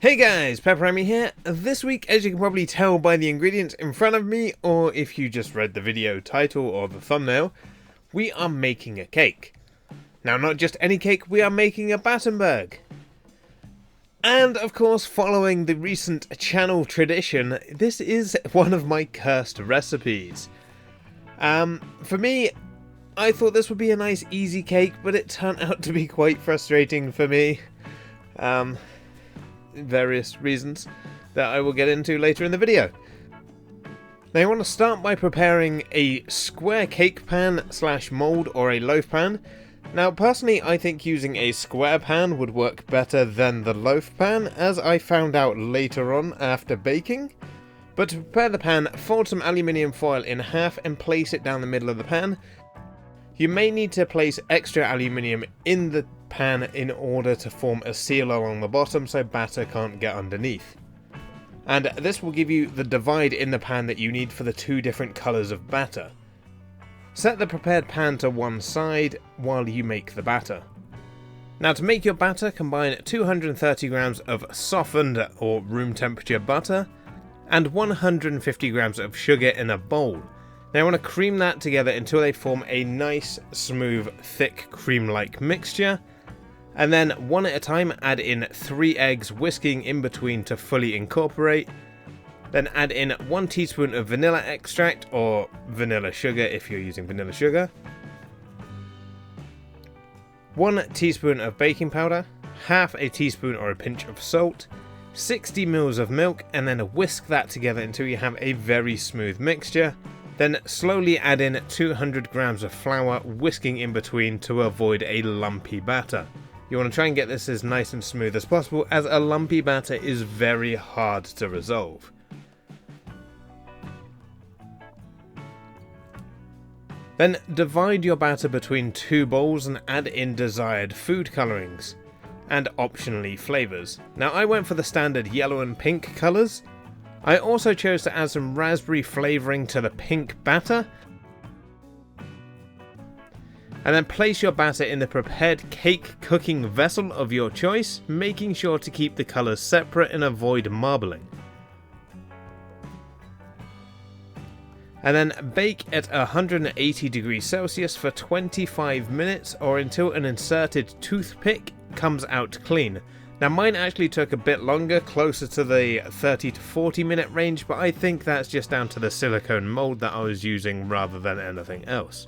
Hey guys, PepperAmmy here. This week, as you can probably tell by the ingredients in front of me, or if you just read the video title or the thumbnail, we are making a cake. Now, not just any cake, we are making a Battenberg. And of course, following the recent channel tradition, this is one of my cursed recipes. For me, I thought this would be a nice easy cake, but it turned out to be quite frustrating for me. Various reasons that I will get into later in the video. Now, you want to start by preparing a square cake pan / mold or a loaf pan. Now, personally, I think using a square pan would work better than the loaf pan, as I found out later on after baking. But to prepare the pan, fold some aluminium foil in half and place it down the middle of the pan. You may need to place extra aluminium in the pan in order to form a seal along the bottom so batter can't get underneath. And this will give you the divide in the pan that you need for the two different colours of batter. Set the prepared pan to one side while you make the batter. Now, to make your batter, combine 230 grams of softened or room temperature butter and 150 grams of sugar in a bowl. Now, I want to cream that together until they form a nice, smooth, thick, cream-like mixture. And then, one at a time, add in 3 eggs, whisking in between to fully incorporate. Then add in 1 teaspoon of vanilla extract, or vanilla sugar if you're using vanilla sugar. 1 teaspoon of baking powder, half a teaspoon or a pinch of salt, 60 ml of milk, and then whisk that together until you have a very smooth mixture. Then slowly add in 200 grams of flour, whisking in between to avoid a lumpy batter. You want to try and get this as nice and smooth as possible, as a lumpy batter is very hard to resolve. Then divide your batter between 2 bowls and add in desired food colourings and optionally flavours. Now, I went for the standard yellow and pink colours. I also chose to add some raspberry flavouring to the pink batter. And then place your batter in the prepared cake cooking vessel of your choice, making sure to keep the colours separate and avoid marbling. And then bake at 180 degrees Celsius for 25 minutes or until an inserted toothpick comes out clean. Now, mine actually took a bit longer, closer to the 30 to 40 minute range, but I think that's just down to the silicone mold that I was using rather than anything else.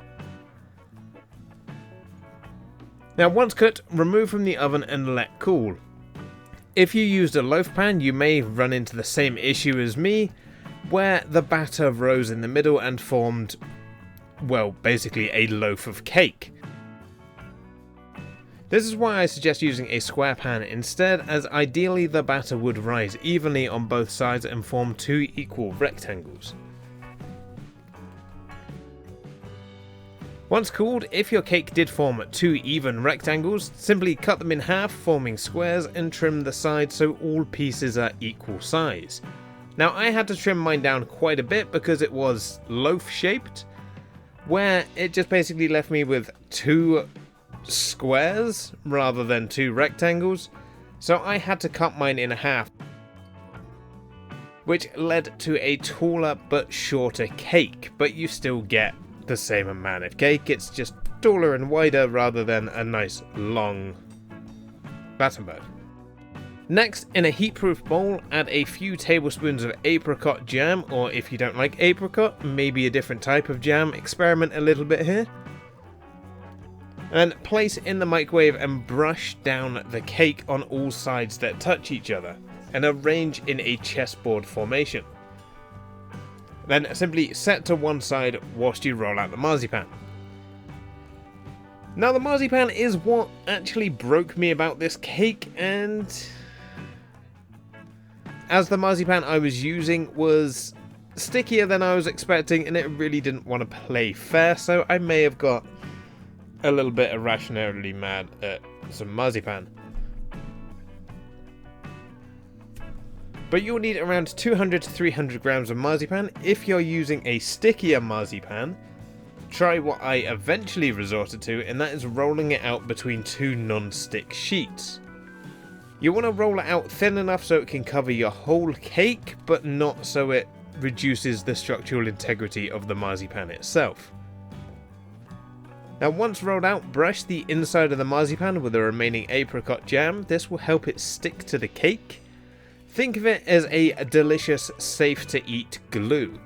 Now, once cooked, remove from the oven and let cool. If you used a loaf pan, you may run into the same issue as me, where the batter rose in the middle and formed, well, basically a loaf of cake. This is why I suggest using a square pan instead, as ideally the batter would rise evenly on both sides and form 2 equal rectangles. Once cooled, if your cake did form 2 even rectangles, simply cut them in half, forming squares, and trim the sides so all pieces are equal size. Now, I had to trim mine down quite a bit because it was loaf shaped, where it just basically left me with 2 squares rather than 2 rectangles, so I had to cut mine in half, which led to a taller but shorter cake, but you still get the same amount of cake, it's just taller and wider rather than a nice long Battenberg. Next, in a heat-proof bowl, add a few tablespoons of apricot jam, or if you don't like apricot, maybe a different type of jam, experiment a little bit here. And place in the microwave and brush down the cake on all sides that touch each other, and arrange in a chessboard formation. Then simply set to one side whilst you roll out the marzipan. Now, the marzipan is what actually broke me about this cake, and as the marzipan I was using was stickier than I was expecting, and it really didn't want to play fair, so I may have got a little bit irrationally mad at some marzipan. But you'll need around 200 to 300 grams of marzipan. If you're using a stickier marzipan, try what I eventually resorted to, and that is rolling it out between 2 non-stick sheets. You want to roll it out thin enough so it can cover your whole cake, but not so it reduces the structural integrity of the marzipan itself. Now once rolled out, brush the inside of the marzipan with the remaining apricot jam. This will help it stick to the cake. Think of it as a delicious, safe to eat glue.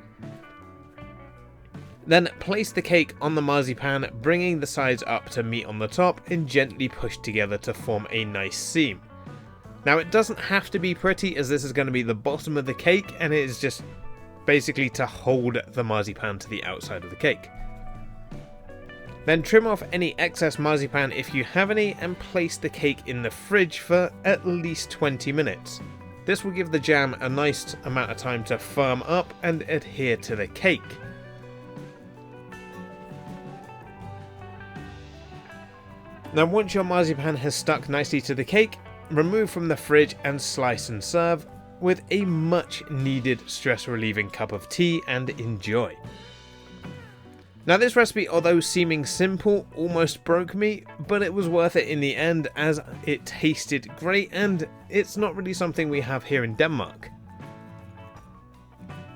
Then place the cake on the marzipan, bringing the sides up to meet on the top and gently push together to form a nice seam. Now it doesn't have to be pretty, as this is going to be the bottom of the cake and it is just basically to hold the marzipan to the outside of the cake. Then trim off any excess marzipan if you have any and place the cake in the fridge for at least 20 minutes. This will give the jam a nice amount of time to firm up and adhere to the cake. Now once your marzipan has stuck nicely to the cake, remove from the fridge and slice and serve with a much needed stress relieving cup of tea and enjoy. Now this recipe, although seeming simple, almost broke me, but it was worth it in the end as it tasted great and it's not really something we have here in Denmark.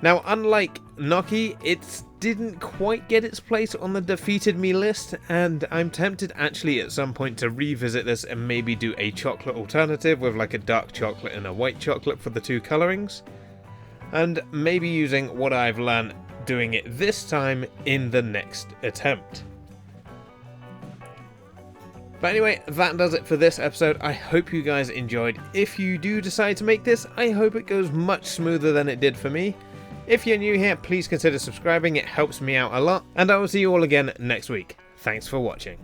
Now unlike gnocchi, it didn't quite get its place on the defeated me list, and I'm tempted actually at some point to revisit this and maybe do a chocolate alternative with like a dark chocolate and a white chocolate for the two colorings, and maybe using what I've learned doing it this time in the next attempt. But anyway, that does it for this episode. I hope you guys enjoyed. If you do decide to make this, I hope it goes much smoother than it did for me. If you're new here, please consider subscribing, it helps me out a lot, and I will see you all again next week. Thanks for watching.